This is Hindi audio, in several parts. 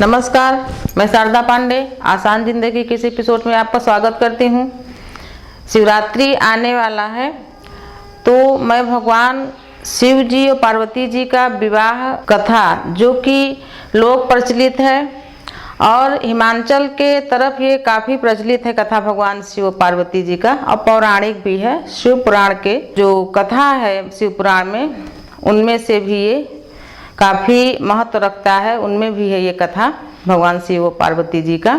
नमस्कार, मैं शारदा पांडे आसान जिंदगी के इस एपिसोड में आपका स्वागत करती हूँ। शिवरात्रि आने वाला है तो मैं भगवान शिव जी और पार्वती जी का विवाह कथा जो कि लोक प्रचलित है और हिमाचल के तरफ ये काफ़ी प्रचलित है कथा भगवान शिव और पार्वती जी का, और पौराणिक भी है। शिव पुराण के जो कथा है शिव पुराण में, उनमें से भी ये काफ़ी महत्व रखता है, उनमें भी है ये कथा भगवान शिव और पार्वती जी का।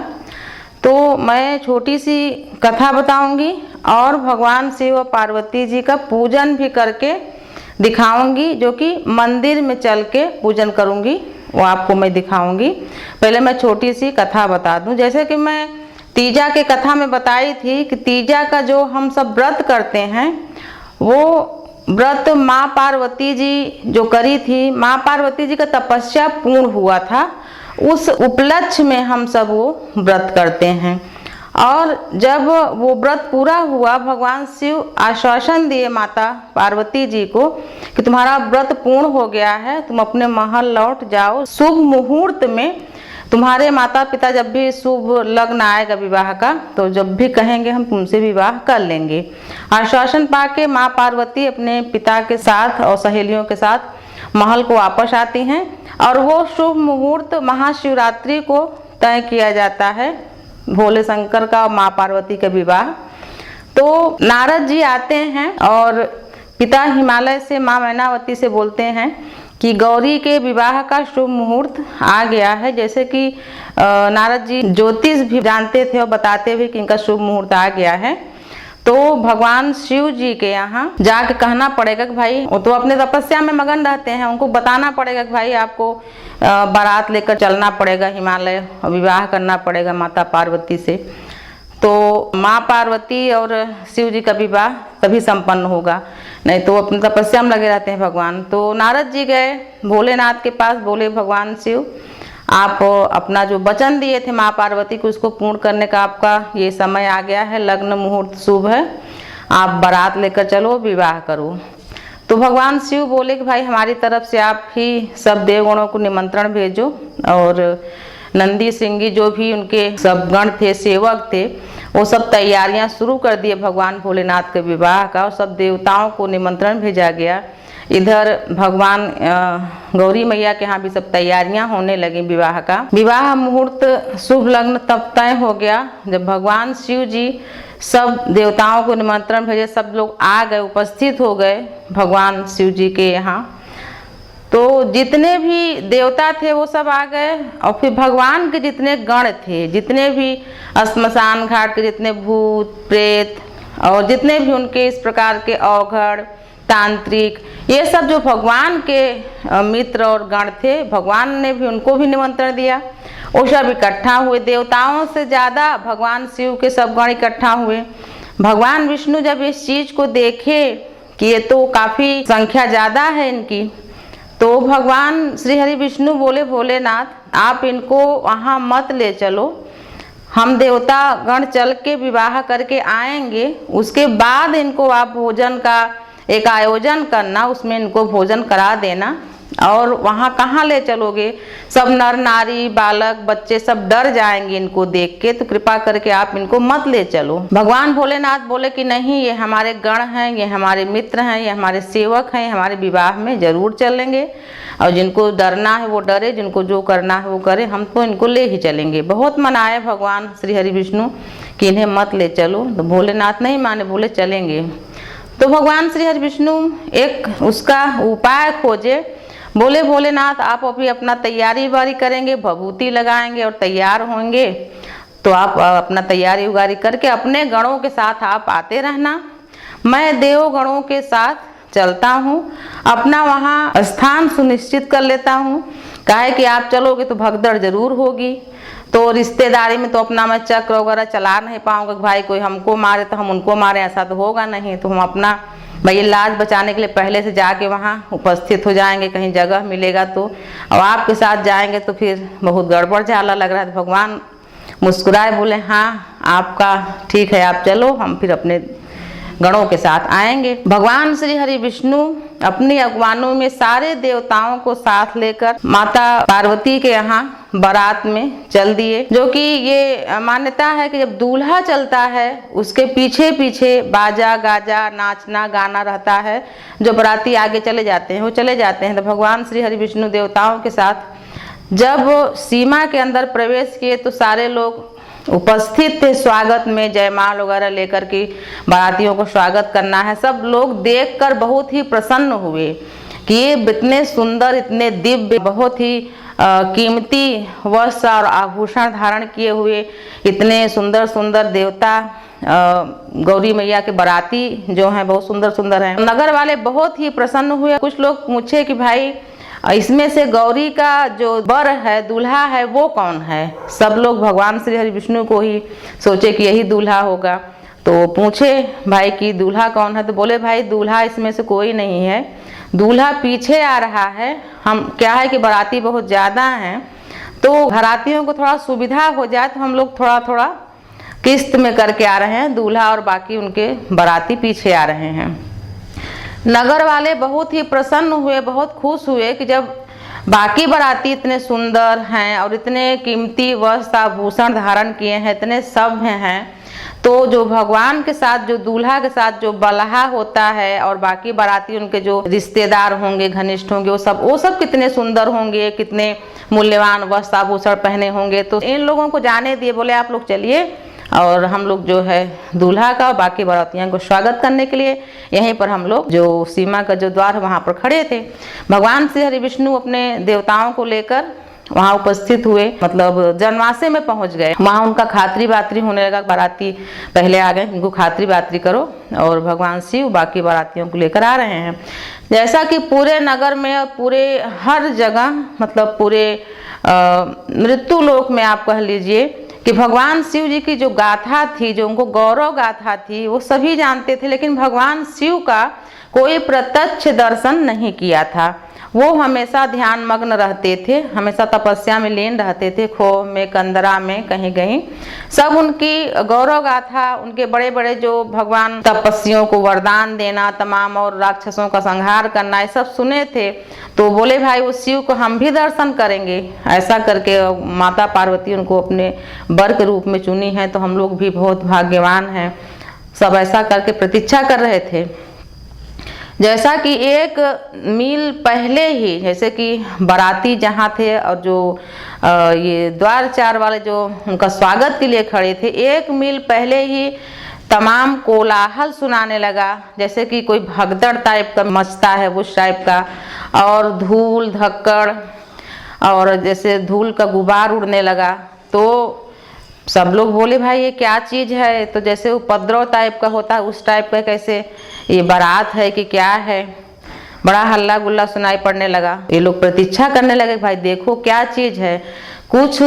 तो मैं छोटी सी कथा बताऊंगी और भगवान शिव और पार्वती जी का पूजन भी करके दिखाऊंगी, जो कि मंदिर में चल के पूजन करूंगी, वो आपको मैं दिखाऊंगी। पहले मैं छोटी सी कथा बता दूं। जैसे कि मैं तीजा के कथा में बताई थी कि तीजा का जो हम सब व्रत करते हैं, वो व्रत माँ पार्वती जी जो करी थी, माँ पार्वती जी का तपस्या पूर्ण हुआ था, उस उपलक्ष्य में हम सब वो व्रत करते हैं। और जब वो व्रत पूरा हुआ, भगवान शिव आश्वासन दिए माता पार्वती जी को कि तुम्हारा व्रत पूर्ण हो गया है, तुम अपने महल लौट जाओ। शुभ मुहूर्त में तुम्हारे माता पिता जब भी शुभ लग्न आएगा विवाह का, तो जब भी कहेंगे हम तुमसे विवाह कर लेंगे। आश्वासन पाके माँ पार्वती अपने पिता के साथ और सहेलियों के साथ महल को वापस आती हैं, और वो शुभ मुहूर्त महाशिवरात्रि को तय किया जाता है, भोले शंकर का और माँ पार्वती का विवाह। तो नारद जी आते हैं और पिता हिमालय से माँ मैनावती से बोलते हैं कि गौरी के विवाह का शुभ मुहूर्त आ गया है। जैसे कि नारद जी ज्योतिष भी जानते थे और बताते हुए कि इनका शुभ मुहूर्त आ गया है। तो भगवान शिव जी के यहाँ जाके कहना पड़ेगा कि भाई, वो तो अपने तपस्या में मगन रहते हैं, उनको बताना पड़ेगा कि भाई आपको बारात लेकर चलना पड़ेगा हिमालय और विवाह करना पड़ेगा माता पार्वती से। तो माँ पार्वती और शिव जी का विवाह तभी संपन्न होगा, नहीं तो अपनी तपस्या में लगे रहते हैं भगवान। तो नारद जी गए भोलेनाथ के पास, बोले भगवान शिव, आप अपना जो वचन दिए थे माँ पार्वती को, उसको पूर्ण करने का आपका ये समय आ गया है, लग्न मुहूर्त शुभ है, आप बारात लेकर चलो, विवाह करो। तो भगवान शिव बोले कि भाई हमारी तरफ से आप ही सब देवगणों को निमंत्रण भेजो। और नंदी सिंह जो भी उनके सब गण थे, सेवक थे, वो सब तैयारियां शुरू कर दिए भगवान भोलेनाथ के विवाह का, और सब देवताओं को निमंत्रण भेजा गया। इधर भगवान गौरी मैया के यहाँ भी सब तैयारियां होने लगी विवाह का। विवाह मुहूर्त शुभ लग्न तब तय हो गया जब भगवान शिव जी सब देवताओं को निमंत्रण भेजे, सब लोग आ गए, उपस्थित हो गए भगवान शिव जी के यहाँ। तो जितने भी देवता थे वो सब आ गए, और फिर भगवान के जितने गण थे, जितने भी श्मशान घाट के जितने भूत प्रेत और जितने भी उनके इस प्रकार के अवघड़ तांत्रिक, ये सब जो भगवान के मित्र और गण थे, भगवान ने भी उनको भी निमंत्रण दिया। वो सब इकट्ठा हुए, देवताओं से ज़्यादा भगवान शिव के सब गण इकट्ठा हुए। भगवान विष्णु जब इस चीज़ को देखे कि ये तो काफ़ी संख्या ज़्यादा है इनकी, तो भगवान श्री हरि विष्णु बोले, भोलेनाथ आप इनको वहाँ मत ले चलो, हम देवता गण चल के विवाह करके आएंगे, उसके बाद इनको आप भोजन का एक आयोजन करना, उसमें इनको भोजन करा देना। और वहाँ कहाँ ले चलोगे, सब नर नारी बालक बच्चे सब डर जाएंगे इनको देख के, तो कृपा करके आप इनको मत ले चलो। भगवान भोलेनाथ बोले कि नहीं, ये हमारे गण हैं, ये हमारे मित्र हैं, ये हमारे सेवक हैं, हमारे विवाह में जरूर चलेंगे, और जिनको डरना है वो डरे, जिनको जो करना है वो करे, हम तो इनको ले ही चलेंगे। बहुत मनाए भगवान श्री हरि विष्णु कि इन्हें मत ले चलो, तो भोलेनाथ नहीं माने, बोले चलेंगे। तो भगवान श्री हरि विष्णु एक उसका उपाय खोजे, बोले भोलेनाथ आप अभी अपना तैयारी वारी करेंगे, भभूति लगाएंगे और तैयार होंगे, तो आप अपना तैयारी उगारी करके अपने गणों के साथ आप आते रहना, मैं देव गणों के साथ चलता हूँ, अपना वहाँ स्थान सुनिश्चित कर लेता हूँ। काहे कि आप चलोगे तो भगदड़ जरूर होगी, तो रिश्तेदारी में तो अपना मैं चक्र वगैरह चला नहीं पाऊंगा कि भाई कोई हमको मारे तो हम उनको मारे, ऐसा तो होगा नहीं। तो हम अपना भाई लाज बचाने के लिए पहले से जाके वहाँ उपस्थित हो जाएंगे, कहीं जगह मिलेगा तो। और आपके साथ जाएंगे तो फिर बहुत गड़बड़ झाला लग रहा है। तो भगवान मुस्कुराए, बोले हाँ आपका ठीक है, आप चलो, हम फिर अपने गणों के साथ आएंगे। भगवान श्री हरि विष्णु अपनी अगवानों में सारे देवताओं को साथ लेकर माता पार्वती के यहाँ बारात में चल दिए। जो कि ये मान्यता है कि जब दूल्हा चलता है उसके पीछे पीछे बाजा गाजा नाचना गाना रहता है, जो बाराती आगे चले जाते हैं वो चले जाते हैं। तो भगवान श्री हरि विष्णु देवताओं के साथ जब सीमा के अंदर प्रवेश किए तो सारे लोग उपस्थित थे स्वागत में, जयमाल वगैरह लेकर के बारातियों को स्वागत करना है। सब लोग देखकर बहुत ही प्रसन्न हुए कि ये इतने सुंदर, इतने दिव्य, बहुत ही कीमती वस्त्र और आभूषण धारण किए हुए इतने सुंदर सुंदर देवता गौरी मैया के बाराती जो हैं बहुत सुंदर सुंदर हैं। नगर वाले बहुत ही प्रसन्न हुए। कुछ लोग पूछे कि भाई इसमें से गौरी का जो वर है, दूल्हा है, वो कौन है। सब लोग भगवान श्री हरि विष्णु को ही सोचे कि यही दूल्हा होगा। तो पूछे भाई कि दूल्हा कौन है, तो बोले भाई दूल्हा इसमें से कोई नहीं है, दूल्हा पीछे आ रहा है। हम क्या है कि बाराती बहुत ज़्यादा हैं, तो बारातियों को थोड़ा सुविधा हो जाए तो हम लोग थोड़ा थोड़ा किस्त में करके आ रहे हैं, दूल्हा और बाकी उनके बाराती पीछे आ रहे हैं। नगर वाले बहुत ही प्रसन्न हुए, बहुत खुश हुए कि जब बाकी बाराती इतने सुंदर हैं और इतने कीमती वस्त्र आभूषण धारण किए हैं, इतने सभ्य हैं, तो जो भगवान के साथ, जो दूल्हा के साथ जो बल्हा होता है और बाकी बाराती उनके जो रिश्तेदार होंगे, घनिष्ठ होंगे, वो सब कितने सुंदर होंगे, कितने मूल्यवान वस्त्र आभूषण पहने होंगे। तो इन लोगों को जाने दिए, बोले आप लोग चलिए और हम लोग जो है दूल्हा का बाकी बारातियों को स्वागत करने के लिए यहीं पर हम लोग जो सीमा का जो द्वार है वहाँ पर खड़े थे। भगवान श्री हरि विष्णु अपने देवताओं को लेकर वहाँ उपस्थित हुए, मतलब जनवासे में पहुँच गए। वहाँ उनका खातरी बातरी होने लगा। बाराती पहले आ गए, इनको खातरी बातरी करो, और भगवान शिव बाकी बारातियों को लेकर आ रहे हैं। जैसा कि पूरे नगर में और पूरे हर जगह, मतलब पूरे मृत्यु लोक में आप कह लीजिए कि भगवान शिव जी की जो गाथा थी, जो उनको गौरव गाथा थी, वो सभी जानते थे, लेकिन भगवान शिव का कोई प्रत्यक्ष दर्शन नहीं किया था। वो हमेशा ध्यान मग्न रहते थे, हमेशा तपस्या में लीन रहते थे, खो में, कंदरा में, कहीं कहीं। सब उनकी गौरव गाथा, उनके बड़े बड़े जो भगवान तपस्वियों को वरदान देना, तमाम और राक्षसों का संहार करना, ये सब सुने थे। तो बोले भाई उस शिव को हम भी दर्शन करेंगे। ऐसा करके माता पार्वती उनको अपने वर के रूप में चुनी है, तो हम लोग भी बहुत भाग्यवान हैं। सब ऐसा करके प्रतीक्षा कर रहे थे। जैसा कि 1 मील पहले ही, जैसे कि बाराती जहाँ थे और जो ये द्वार 4 वाले जो उनका स्वागत के लिए खड़े थे, 1 मील पहले ही तमाम कोलाहल सुनाने लगा, जैसे कि कोई भगदड़ टाइप का मचता है उस टाइप का, और धूल धक्कड़ और जैसे धूल का गुबार उड़ने लगा। तो सब लोग बोले भाई ये क्या चीज़ है, तो जैसे उपद्रव टाइप का होता है उस टाइप का, कैसे ये बारात है कि क्या है। बड़ा हल्ला गुल्ला सुनाई पड़ने लगा। ये लोग प्रतीक्षा करने लगे भाई देखो क्या चीज़ है। कुछ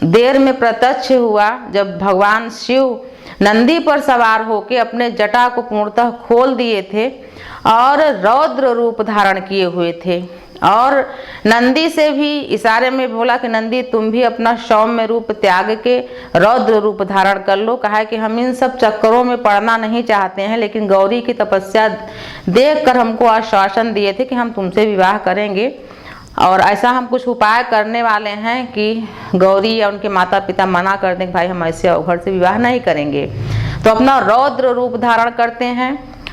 देर में प्रत्यक्ष हुआ जब भगवान शिव नंदी पर सवार होकर अपने जटा को पूर्णतः खोल दिए थे और रौद्र रूप धारण किए हुए थे, और नंदी से भी इशारे में बोला कि नंदी तुम भी अपना सौम्य रूप त्याग के रौद्र रूप धारण कर लो। कहा है कि हम इन सब चक्करों में पड़ना नहीं चाहते हैं, लेकिन गौरी की तपस्या देखकर हमको आश्वासन दिए थे कि हम तुमसे विवाह करेंगे, और ऐसा हम कुछ उपाय करने वाले हैं कि गौरी या उनके माता पिता मना कर दें कि भाई हम ऐसे अवघड़ से विवाह नहीं करेंगे। तो अपना रौद्र रूप धारण करते हैं,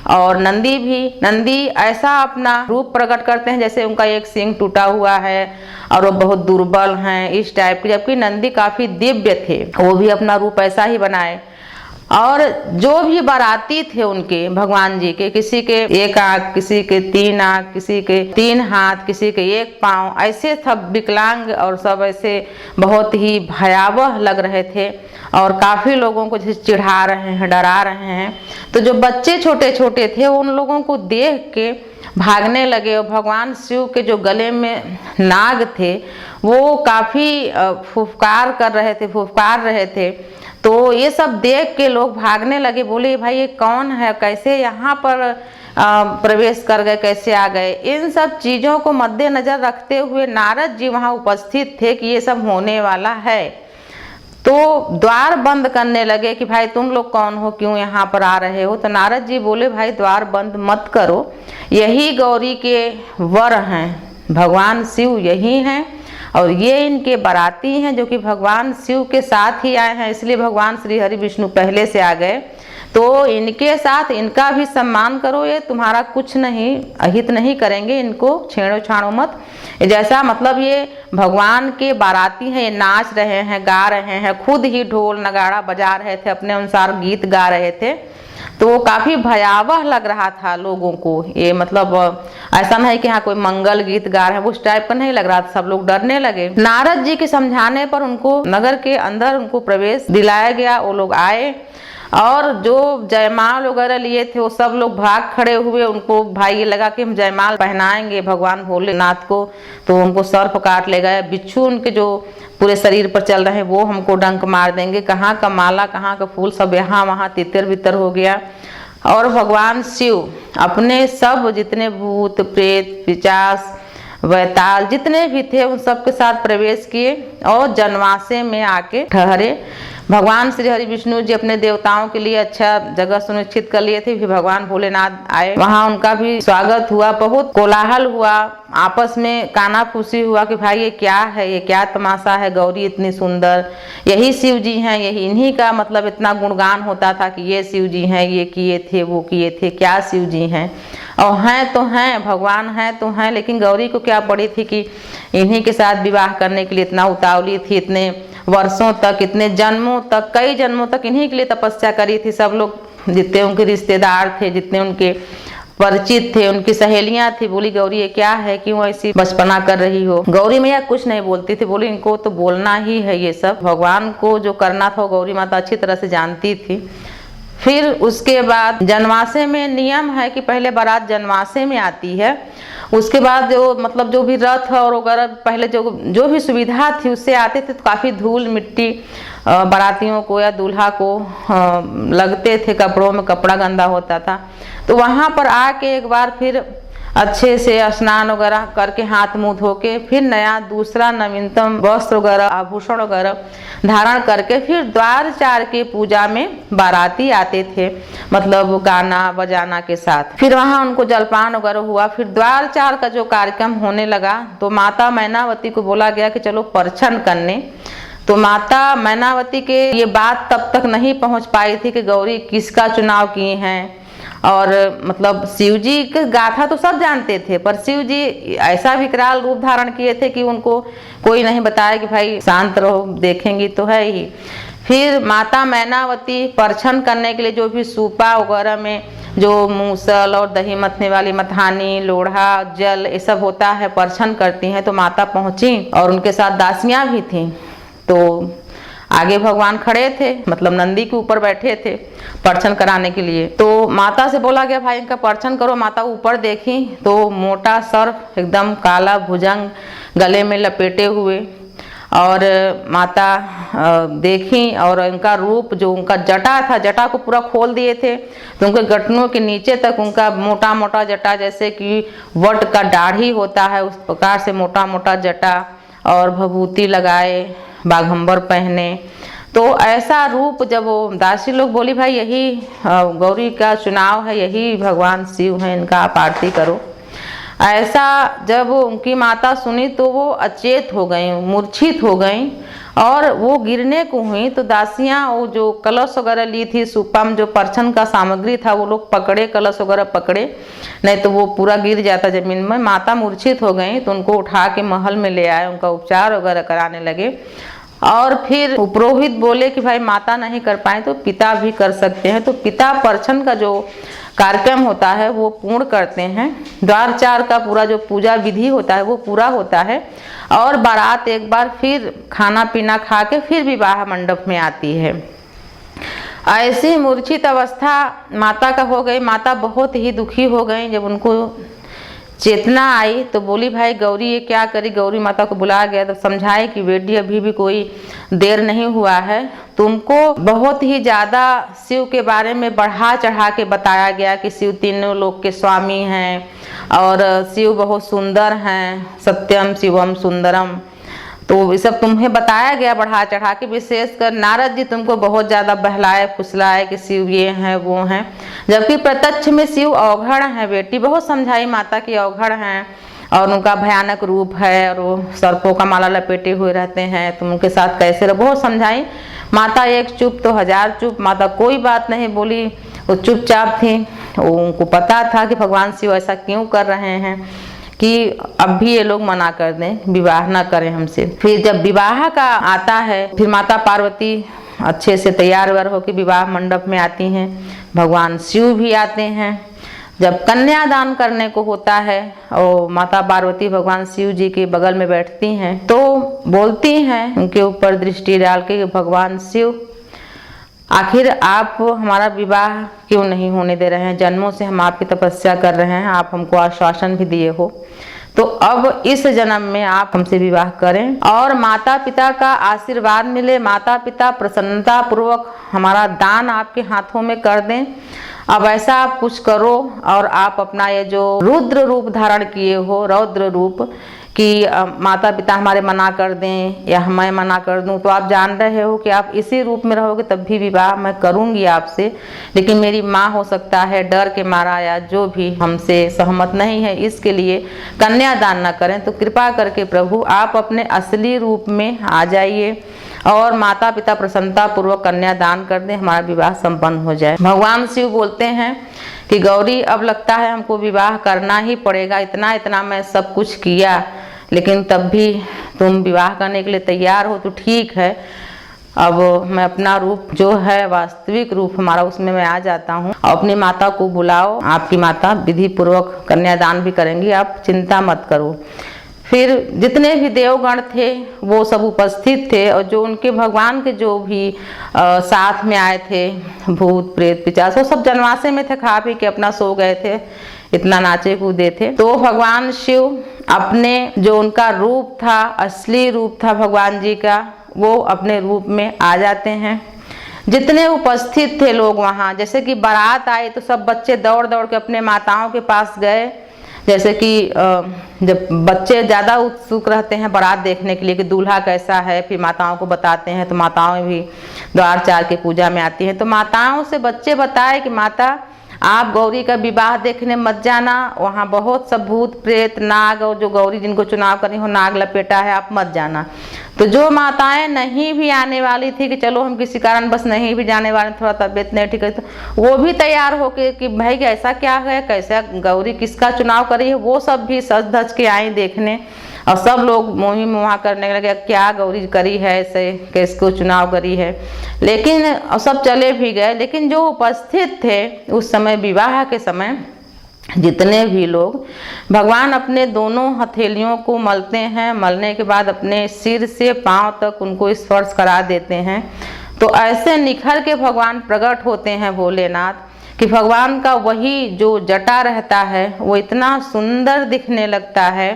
और नंदी ऐसा अपना रूप प्रकट करते हैं जैसे उनका एक सींग टूटा हुआ है और वो बहुत दुर्बल हैं, इस टाइप के। जबकि नंदी काफ़ी दिव्य थे, वो भी अपना रूप ऐसा ही बनाए। और जो भी बाराती थे उनके भगवान जी के, किसी के 1 आँख, किसी के 3 आँख, किसी के 3 हाथ, किसी के 1 पाँव, ऐसे सब विकलांग और सब ऐसे बहुत ही भयावह लग रहे थे, और काफ़ी लोगों को जैसे चिढ़ा रहे हैं, डरा रहे हैं। तो जो बच्चे छोटे छोटे थे उन लोगों को देख के भागने लगे, और भगवान शिव के जो गले में नाग थे वो काफ़ी फुफकार रहे थे। तो ये सब देख के लोग भागने लगे, बोले भाई ये कौन है, कैसे यहाँ पर प्रवेश कर गए, कैसे आ गए। इन सब चीज़ों को मद्देनजर रखते हुए नारद जी वहाँ उपस्थित थे कि ये सब होने वाला है। तो द्वार बंद करने लगे कि भाई तुम लोग कौन हो, क्यों यहाँ पर आ रहे हो। तो नारद जी बोले भाई द्वार बंद मत करो, यही गौरी के वर हैं, भगवान शिव यही हैं और ये इनके बाराती हैं जो कि भगवान शिव के साथ ही आए हैं, इसलिए भगवान श्री हरि विष्णु पहले से आ गए। तो इनके साथ इनका भी सम्मान करो, ये तुम्हारा कुछ नहीं अहित नहीं करेंगे, इनको छेड़ो छाड़ो मत। जैसा मतलब ये भगवान के बाराती हैं, ये नाच रहे हैं, गा रहे हैं, खुद ही ढोल नगाड़ा बजा रहे थे, अपने अनुसार गीत गा रहे थे। तो वो काफ़ी भयावह लग रहा था लोगों को। ये मतलब ऐसा नहीं कि हाँ कोई मंगल गीत गा रहे हैं, उस टाइप का नहीं लग रहा था। सब लोग डरने लगे। नारद जी के समझाने पर उनको नगर के अंदर उनको प्रवेश दिलाया गया। वो लोग आए और जो जयमाल वगैरह लिए थे वो सब लोग भाग खड़े हुए। उनको भाई ये लगा कि हम जयमाल पहनाएंगे भगवान भोलेनाथ को, तो उनको सर्प काट ले गए। बिच्छू उनके जो पूरे शरीर पर चल रहे हैं वो हमको डंक मार देंगे, कहाँ का माला कहाँ का फूल सब यहाँ वहाँ तितर बितर हो गया। और भगवान शिव अपने सब जितने भूत प्रेत पिशाच वैताल जितने भी थे उन सब के साथ प्रवेश किए और जनवासे में आके ठहरे। भगवान श्री हरि विष्णु जी अपने देवताओं के लिए अच्छा जगह सुनिश्चित कर लिए थे। फिर भगवान भोलेनाथ आए, वहां उनका भी स्वागत हुआ। बहुत कोलाहल हुआ, आपस में कानाफूसी हुआ कि भाई ये क्या है, ये क्या तमाशा है, गौरी इतनी सुंदर, यही शिव जी हैं, यही इन्हीं का मतलब इतना गुणगान होता था कि ये शिव जी हैं, ये किए थे वो किए थे, क्या शिव जी हैं। और हैं तो हैं, भगवान हैं तो हैं, लेकिन गौरी को क्या पड़ी थी कि इन्हीं के साथ विवाह करने के लिए इतना उतावली थी। इतने वर्षों तक, इतने जन्मों तक, कई जन्मों तक इन्हीं के लिए तपस्या करी थी। सब लोग जितने उनके रिश्तेदार थे, जितने उनके परिचित थे, उनकी सहेलियां थी, बोली गौरी ये क्या है, क्यों ऐसी बचपना कर रही हो। गौरी मैया कुछ नहीं बोलती थी, बोली इनको तो बोलना ही है, ये सब भगवान को जो करना था गौरी माता अच्छी तरह से जानती थी। फिर उसके बाद जनवासे में नियम है कि पहले बारात जनवासे में आती है, उसके बाद जो मतलब जो भी रथ और वगैरह पहले जो भी सुविधा थी उससे आते थे। तो काफ़ी धूल मिट्टी बारातियों को या दूल्हा को लगते थे, कपड़ों में कपड़ा गंदा होता था। तो वहाँ पर आके एक बार फिर अच्छे से स्नान वगैरह करके हाथ मुँह धो के फिर नया दूसरा नवीनतम वस्त्र वगैरह आभूषण वगैरह धारण करके फिर द्वार चार के पूजा में बाराती आते थे, मतलब गाना बजाना के साथ। फिर वहाँ उनको जलपान वगैरह हुआ। फिर द्वार चार का जो कार्यक्रम होने लगा तो माता मैनावती को बोला गया कि चलो परछन करने। तो माता मैनावती के ये बात तब तक नहीं पहुँच पाई थी कि गौरी किसका चुनाव किए हैं। और मतलब शिव जी की गाथा तो सब जानते थे, पर शिव जी ऐसा विकराल रूप धारण किए थे कि उनको कोई नहीं बताया कि भाई शांत रहो, देखेंगी तो है ही। फिर माता मैनावती परछन करने के लिए जो भी सूपा वगैरह में जो मूसल और दही मथने वाली मथानी, लोढ़ा, जल ये सब होता है, परछन करती हैं। तो माता पहुंची और उनके साथ दासियां भी थीं। तो आगे भगवान खड़े थे, मतलब नंदी के ऊपर बैठे थे परछन कराने के लिए। तो माता से बोला गया भाई इनका परछन करो। माता ऊपर देखी तो मोटा सर्प एकदम काला भुजंग गले में लपेटे हुए, और माता देखी और उनका रूप जो उनका जटा था, जटा को पूरा खोल दिए थे। तो उनके घुटनों के नीचे तक उनका मोटा मोटा जटा, जैसे कि वट का दाढ़ी होता है उस प्रकार से मोटा मोटा जटा, और भभूति लगाए, बाघंबर पहने। तो ऐसा रूप जब वो दासी लोग बोली भाई यही गौरी का चुनाव है, यही भगवान शिव हैं, इनका आप आरती करो। ऐसा जब उनकी माता सुनी तो वो अचेत हो गई, मूर्छित हो गई और वो गिरने को हुई। तो दासियां वो जो कलश वगैरह ली थी, सुपम जो परछन का सामग्री था वो लोग पकड़े, कलश वगैरह पकड़े, नहीं तो वो पूरा गिर जाता जमीन में। माता मूर्छित हो गई तो उनको उठा के महल में ले आए, उनका उपचार वगैरह कराने लगे। और फिर पुरोहित बोले कि भाई माता नहीं कर पाए तो पिता भी कर सकते हैं। तो पिता परछन का जो कार्यक्रम होता है वो पूर्ण करते हैं। द्वार चार का पूरा जो पूजा विधि होता है वो पूरा होता है, और बारात एक बार फिर खाना पीना खा के फिर विवाह मंडप में आती है। ऐसी मूर्छित अवस्था माता का हो गई। माता बहुत ही दुखी हो गई। जब उनको चेतना आई तो बोली भाई गौरी ये क्या करी। गौरी माता को बुलाया गया तो समझाए कि बेटी अभी भी कोई देर नहीं हुआ है, तुमको बहुत ही ज़्यादा शिव के बारे में बढ़ा चढ़ा के बताया गया कि शिव तीनों लोक के स्वामी हैं और शिव बहुत सुंदर हैं, सत्यम शिवम सुंदरम। तो ये सब तुम्हें बताया गया बढ़ा चढ़ा के, विशेषकर नारद जी तुमको बहुत ज़्यादा बहलाए फुसलाए कि शिव ये हैं वो हैं, जबकि प्रत्यक्ष में शिव अवघड़ हैं बेटी। बहुत समझाई माता की अवघड़ हैं और उनका भयानक रूप है और वो सर्पों का माला लपेटे हुए रहते हैं, तुम उनके साथ कैसे रहो, बहुत समझाई माता। एक चुप तो हजार चुप, माता कोई बात नहीं बोली, वो चुपचाप थी। उनको पता था कि भगवान शिव ऐसा क्यों कर रहे हैं कि अब भी ये लोग मना कर दें, विवाह ना करें हमसे। फिर जब विवाह का आता है, फिर माता पार्वती अच्छे से तैयार व्यार होकर विवाह मंडप में आती हैं, भगवान शिव भी आते हैं। जब कन्यादान करने को होता है और माता पार्वती भगवान शिव जी के बगल में बैठती हैं तो बोलती हैं उनके ऊपर दृष्टि डाल के, भगवान शिव आखिर आप हमारा विवाह क्यों नहीं होने दे रहे हैं? जन्मों से हम आपकी तपस्या कर रहे हैं, आप हमको आश्वासन भी दिए हो, तो अब इस जन्म में आप हमसे विवाह करें और माता पिता का आशीर्वाद मिले, माता पिता प्रसन्नता पूर्वक हमारा दान आपके हाथों में कर दें। अब ऐसा आप कुछ करो और आप अपना ये जो रुद्र रूप धारण किए हो, रौद्र रूप, कि माता पिता हमारे मना कर दें या मैं मना कर दूं, तो आप जान रहे हो कि आप इसी रूप में रहोगे तब भी विवाह मैं करूंगी आपसे, लेकिन मेरी माँ हो सकता है डर के मारा या जो भी हमसे सहमत नहीं है, इसके लिए कन्यादान न करें। तो कृपा करके प्रभु आप अपने असली रूप में आ जाइए और माता पिता प्रसन्नता पूर्वक कन्यादान कर दें, हमारा विवाह संपन्न हो जाए। भगवान शिव बोलते हैं कि गौरी अब लगता है हमको विवाह करना ही पड़ेगा, इतना इतना मैं सब कुछ किया लेकिन तब भी तुम विवाह करने के लिए तैयार हो तो ठीक है, अब मैं अपना रूप जो है वास्तविक रूप हमारा उसमें मैं आ जाता हूँ। अपनी माता को बुलाओ, आपकी माता विधि पूर्वक कन्यादान भी करेंगी, आप चिंता मत करो। फिर जितने भी देवगण थे वो सब उपस्थित थे और जो उनके भगवान के जो भी साथ में आए थे, भूत प्रेत पिशाच, वो सब जनवासे में थे, खा पी के अपना सो गए थे, इतना नाचे कूदे थे। तो भगवान शिव अपने जो उनका रूप था, असली रूप था भगवान जी का, वो अपने रूप में आ जाते हैं। जितने उपस्थित थे लोग वहाँ, जैसे कि बारात आए तो सब बच्चे दौड़ दौड़ के अपने माताओं के पास गए। जैसे कि जब बच्चे ज़्यादा उत्सुक रहते हैं बारात देखने के लिए कि दूल्हा कैसा है, फिर माताओं को बताते हैं, तो माताओं भी द्वार चार के पूजा में आती हैं। तो माताओं से बच्चे बताए कि माता आप गौरी का विवाह देखने मत जाना, वहाँ बहुत सब भूत प्रेत नाग और जो गौरी जिनको चुनाव करनी हो नाग लपेटा है, आप मत जाना। तो जो माताएं नहीं भी आने वाली थी कि चलो हम किसी कारण बस नहीं भी जाने वाले, थोड़ा तबीयत नहीं ठीक है, तो वो भी तैयार होके कि भाई ऐसा क्या है, कैसा गौरी किसका चुनाव करी है, वो सब भी सज धज के आई देखने। और सब लोग मोही मुहा करने लगे, क्या गौरी करी है ऐसे, किसको चुनाव करी है। लेकिन सब चले भी गए, लेकिन जो उपस्थित थे उस समय विवाह के समय जितने भी लोग, भगवान अपने दोनों हथेलियों को मलते हैं, मलने के बाद अपने सिर से पांव तक उनको स्पर्श करा देते हैं। तो ऐसे निखर के भगवान प्रकट होते हैं भोलेनाथ कि भगवान का वही जो जटा रहता है वो इतना सुंदर दिखने लगता है।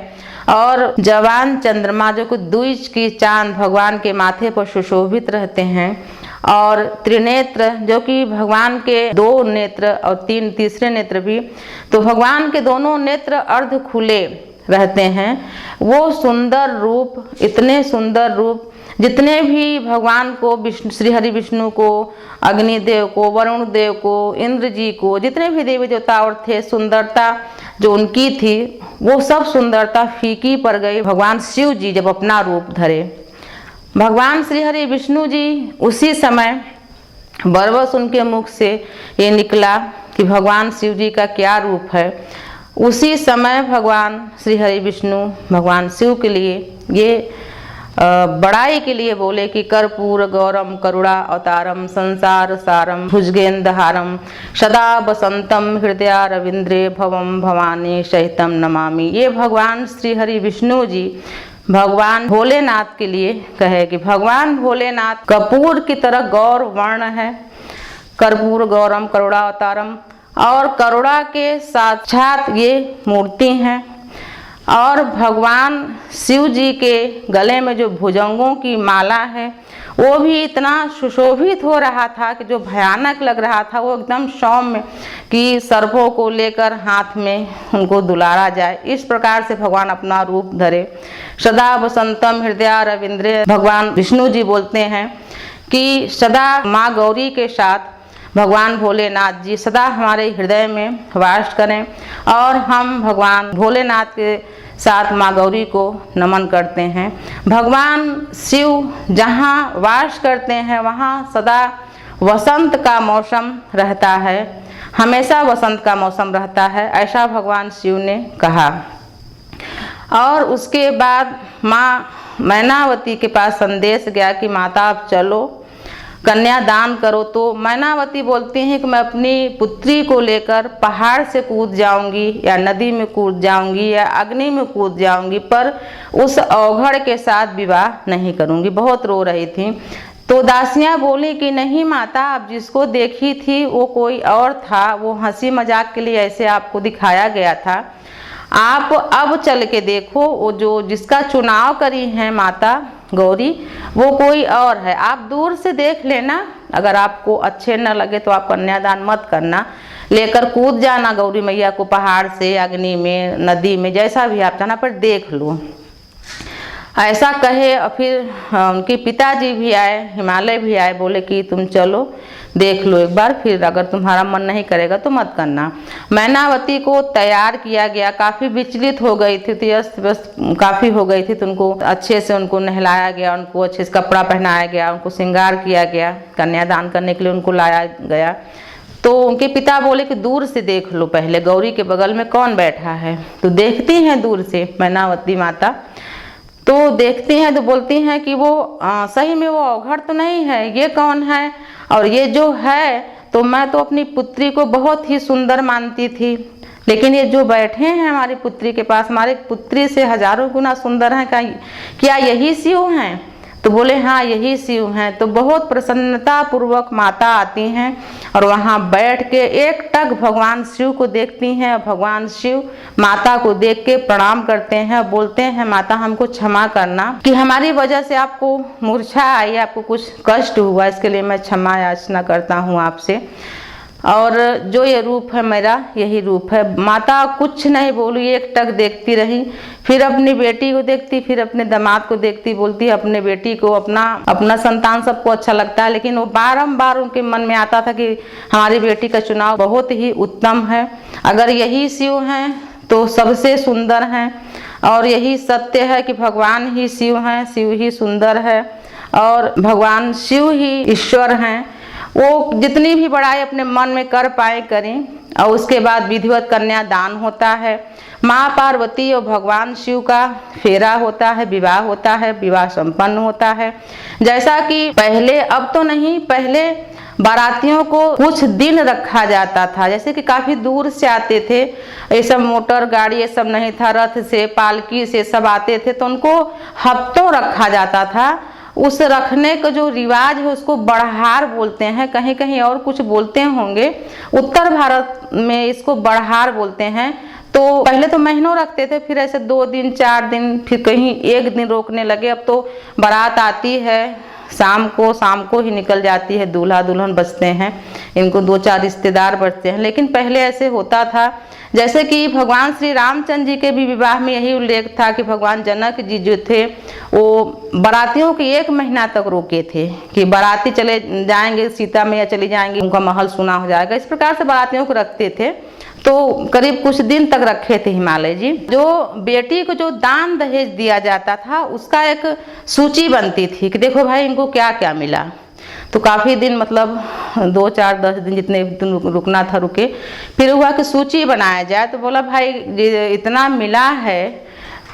और जवान चंद्रमा जो कि द्विज की चांद भगवान के माथे पर सुशोभित रहते हैं, और त्रिनेत्र जो कि भगवान के दो नेत्र और तीसरे नेत्र भी, तो भगवान के दोनों नेत्र अर्ध खुले रहते हैं। वो सुंदर रूप, इतने सुंदर रूप, जितने भी भगवान को श्री हरि विष्णु को, अग्निदेव को, वरुण देव को, इंद्र जी को, जितने भी देवी देवता और थे, सुंदरता जो उनकी थी वो सब सुंदरता फीकी पड़ गई भगवान शिव जी जब अपना रूप धरे। भगवान श्री हरि विष्णु जी उसी समय बरबस उनके मुख से ये निकला कि भगवान शिव जी का क्या रूप है। उसी समय भगवान श्री हरि विष्णु भगवान शिव के लिए ये बड़ाई के लिए बोले कि कर्पूर गौरम करुणा अवतारम संसार सारम भुजगेंदहारम सदा बसंतम हृदय रविंद्रे भवम भवानी सहितम नमामि। ये भगवान श्री हरि विष्णु जी भगवान भोलेनाथ के लिए कहे कि भगवान भोलेनाथ कपूर की तरह गौर वर्ण है, कर्पूर गौरम करुणा अवतारम, और करुणा के साक्षात ये मूर्ति हैं। और भगवान शिव जी के गले में जो भुजंगों की माला है वो भी इतना सुशोभित हो रहा था कि जो भयानक लग रहा था, वो एकदम सौम्य कि सर्पों को लेकर हाथ में उनको दुलारा जाए, इस प्रकार से भगवान अपना रूप धरे। सदा वसंतम हृदय रविंद्र, भगवान विष्णु जी बोलते हैं कि सदा माँ गौरी के साथ भगवान भोलेनाथ जी सदा हमारे हृदय में वास करें, और हम भगवान भोलेनाथ के साथ माँ गौरी को नमन करते हैं। भगवान शिव जहाँ वास करते हैं वहाँ सदा वसंत का मौसम रहता है, हमेशा वसंत का मौसम रहता है, ऐसा भगवान शिव ने कहा। और उसके बाद माँ मैनावती के पास संदेश गया कि माता आप चलो कन्या दान करो। तो मैनावती बोलती हैं कि मैं अपनी पुत्री को लेकर पहाड़ से कूद जाऊंगी या नदी में कूद जाऊंगी या अग्नि में कूद जाऊंगी, पर उस अवघड़ के साथ विवाह नहीं करूंगी। बहुत रो रही थी। तो दासियां बोली कि नहीं माता, आप जिसको देखी थी वो कोई और था, वो हंसी मजाक के लिए ऐसे आपको दिखाया गया था। आप अब चल के देखो, वो जो जिसका चुनाव करी है माता गौरी वो कोई और है। आप दूर से देख लेना, अगर आपको अच्छे न लगे तो आप कन्यादान मत करना, लेकर कूद जाना गौरी मैया को पहाड़ से, अग्नि में, नदी में, जैसा भी आप चाहना, पर देख लो। ऐसा कहे और फिर उनके पिताजी भी आए, हिमालय भी आए, बोले कि तुम चलो देख लो एक बार, फिर अगर तुम्हारा मन नहीं करेगा तो मत करना। मैनावती को तैयार किया गया, काफ़ी विचलित हो गई थी, तो अस्त व्यस्त काफ़ी हो गई थी, तो उनको अच्छे से उनको नहलाया गया, उनको अच्छे से कपड़ा पहनाया गया, उनको श्रृंगार किया गया, कन्यादान करने के लिए उनको लाया गया। तो उनके पिता बोले कि दूर से देख लो पहले गौरी के बगल में कौन बैठा है। तो देखती हैं दूर से मैनावती माता, तो देखती हैं तो बोलती हैं कि वो सही में वो अवघड़ तो नहीं है, ये कौन है? और ये जो है तो मैं तो अपनी पुत्री को बहुत ही सुंदर मानती थी, लेकिन ये जो बैठे हैं हमारी पुत्री के पास, हमारी पुत्री से हजारों गुना सुंदर हैं, क्या यही शिव हैं? तो बोले हाँ यही शिव हैं। तो बहुत प्रसन्नता पूर्वक माता आती हैं और वहाँ बैठ के एक टक भगवान शिव को देखती हैं। भगवान शिव माता को देख के प्रणाम करते हैं और बोलते हैं माता हमको क्षमा करना कि हमारी वजह से आपको मूर्छा आई, आपको कुछ कष्ट हुआ, इसके लिए मैं क्षमा याचना करता हूँ आपसे। और जो ये रूप है मेरा यही रूप है। माता कुछ नहीं बोली, एक टक देखती रही, फिर अपनी बेटी को देखती, फिर अपने दामाद को देखती, बोलती अपने बेटी को, अपना संतान सबको अच्छा लगता है, लेकिन वो बारंबार उनके मन में आता था कि हमारी बेटी का चुनाव बहुत ही उत्तम है, अगर यही शिव हैं तो सबसे सुंदर हैं, और यही सत्य है कि भगवान ही शिव हैं, शिव ही सुंदर है और भगवान शिव ही ईश्वर हैं। वो जितनी भी बड़ाई अपने मन में कर पाए करें, और उसके बाद विधिवत कन्यादान होता है। माँ पार्वती और भगवान शिव का फेरा होता है, विवाह होता है, विवाह संपन्न होता है। जैसा कि पहले, अब तो नहीं, पहले बारातियों को कुछ दिन रखा जाता था, जैसे कि काफ़ी दूर से आते थे, ये सब मोटर गाड़ी ये सब नहीं था, रथ से पालकी से सब आते थे, तो उनको हफ्तों रखा जाता था। उस रखने का जो रिवाज है उसको बड़हार बोलते हैं, कहीं कहीं और कुछ बोलते होंगे, उत्तर भारत में इसको बड़हार बोलते हैं। तो पहले तो महीनों रखते थे, फिर ऐसे 2 दिन 4 दिन, फिर कहीं 1 दिन रोकने लगे। अब तो बारात आती है शाम को ही निकल जाती है, दूल्हा दुल्हन बचते हैं, इनको 2-4 रिश्तेदार बचते हैं, लेकिन पहले ऐसे होता था। जैसे कि भगवान श्री रामचंद्र जी के भी विवाह में यही उल्लेख था कि भगवान जनक जी जो थे वो बारातियों के 1 महीना तक रोके थे कि बाराती चले जाएंगे, सीता मैया चली जाएंगी, उनका महल सुना हो जाएगा, इस प्रकार से बारातियों को रखते थे। तो करीब कुछ दिन तक रखे थे हिमालय जी। जो बेटी को जो दान दहेज दिया जाता था उसका एक सूची बनती थी कि देखो भाई इनको क्या क्या मिला। तो काफ़ी दिन, मतलब 2, 4, 10 दिन जितने दिन रुकना था रुके, फिर हुआ कि सूची बनाया जाए। तो बोला भाई इतना मिला है,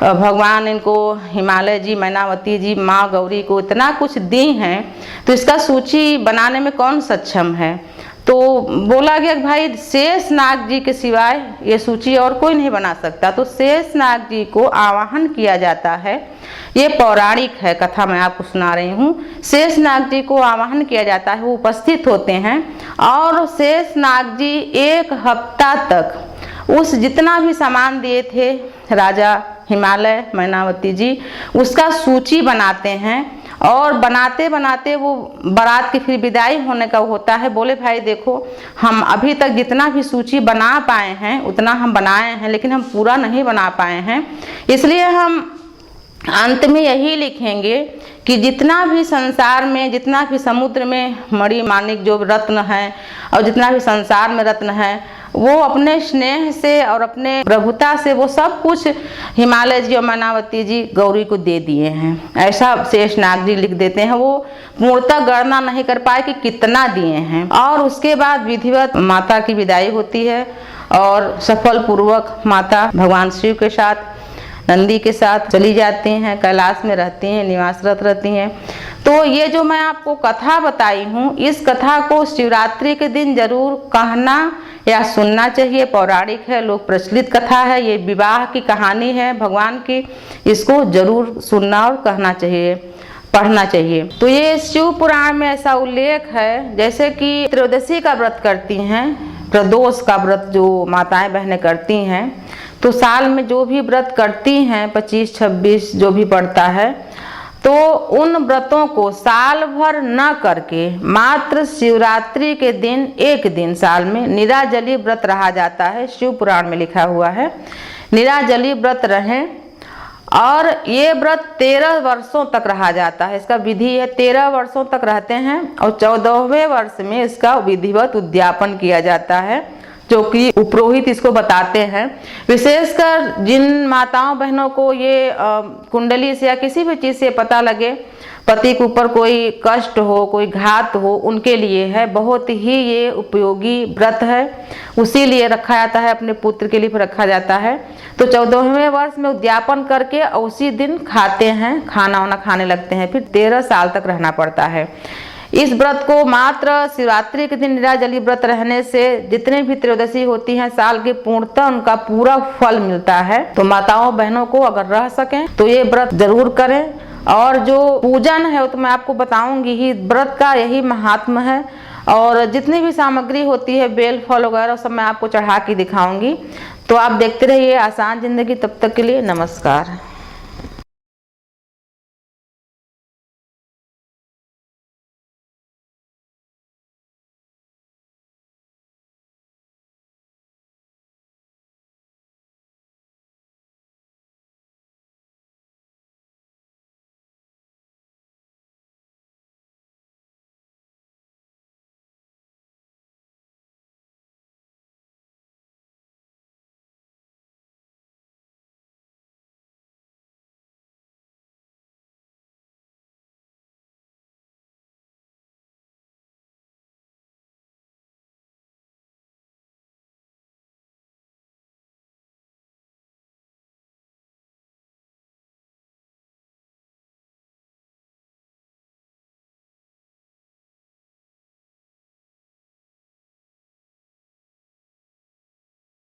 भगवान इनको हिमालय जी, मैनावती जी, माँ गौरी को इतना कुछ दी हैं, तो इसका सूची बनाने में कौन सक्षम है। तो बोला गया कि भाई शेष नाग जी के सिवाय ये सूची और कोई नहीं बना सकता। तो शेष नाग जी को आवाहन किया जाता है, ये पौराणिक है कथा, मैं आपको सुना रही हूँ। शेष नाग जी को आवाहन किया जाता है, वो उपस्थित होते हैं और शेष नाग जी 1 हफ्ता तक उस जितना भी सामान दिए थे राजा हिमालय मैनावती जी, उसका सूची बनाते हैं और बनाते बनाते वो बारात की फिर विदाई होने का होता है। बोले भाई देखो, हम अभी तक जितना भी सूची बना पाए हैं उतना हम बनाए हैं, लेकिन हम पूरा नहीं बना पाए हैं, इसलिए हम अंत में यही लिखेंगे कि जितना भी संसार में, जितना भी समुद्र में मणि माणिक जो रत्न है और जितना भी संसार में रत्न है, वो अपने स्नेह से और अपने प्रभुता से वो सब कुछ हिमालय जी और मैनावती जी गौरी को दे दिए हैं। ऐसा शेषनाग जी लिख देते हैं। वो पूर्णतः गणना नहीं कर पाए कि कितना दिए हैं। और उसके बाद विधिवत माता की विदाई होती है और सफल पूर्वक माता भगवान शिव के साथ, नंदी के साथ चली जाती हैं, कैलाश में रहती हैं, निवासरत रहती हैं। तो ये जो मैं आपको कथा बताई हूँ, इस कथा को शिवरात्रि के दिन जरूर कहना या सुनना चाहिए। पौराणिक है, लोक प्रचलित कथा है, ये विवाह की कहानी है भगवान की, इसको जरूर सुनना और कहना चाहिए, पढ़ना चाहिए। तो ये शिव पुराण में ऐसा उल्लेख है, जैसे कि त्रयोदशी का व्रत करती हैं, प्रदोष का व्रत जो माताएं बहनें करती हैं, तो साल में जो भी व्रत करती हैं 25, 26 जो भी पड़ता है, तो उन व्रतों को साल भर न करके मात्र शिवरात्रि के दिन एक दिन साल में निराजली व्रत रहा जाता है। शिव पुराण में लिखा हुआ है निराजली व्रत रहें, और ये व्रत 13 वर्षों तक रहा जाता है। इसका विधि है 13 वर्षों तक रहते हैं और 14वें वर्ष में इसका विधिवत उद्यापन किया जाता है, जो कि पुरोहित इसको बताते हैं। विशेषकर जिन माताओं बहनों को ये कुंडली से या किसी भी चीज़ से पता लगे पति के ऊपर कोई कष्ट हो, कोई घात हो, उनके लिए है। बहुत ही ये उपयोगी व्रत है, उसी लिए रखा जाता है, अपने पुत्र के लिए रखा जाता है। तो 14वें वर्ष में उद्यापन करके उसी दिन खाते हैं, खाना वाना खाने लगते हैं, फिर 13 साल तक रहना पड़ता है। इस व्रत को मात्र शिवरात्रि के दिन निराजली व्रत रहने से जितने भी त्रयोदशी होती हैं साल के पूर्णतः उनका पूरा फल मिलता है। तो माताओं बहनों को अगर रह सकें तो ये व्रत जरूर करें। और जो पूजन है वो तो मैं आपको बताऊंगी ही, व्रत का यही महात्म है। और जितनी भी सामग्री होती है, बेल फल वगैरह सब मैं आपको चढ़ा के दिखाऊंगी। तो आप देखते रहिए आसान जिंदगी। तब तक के लिए नमस्कार।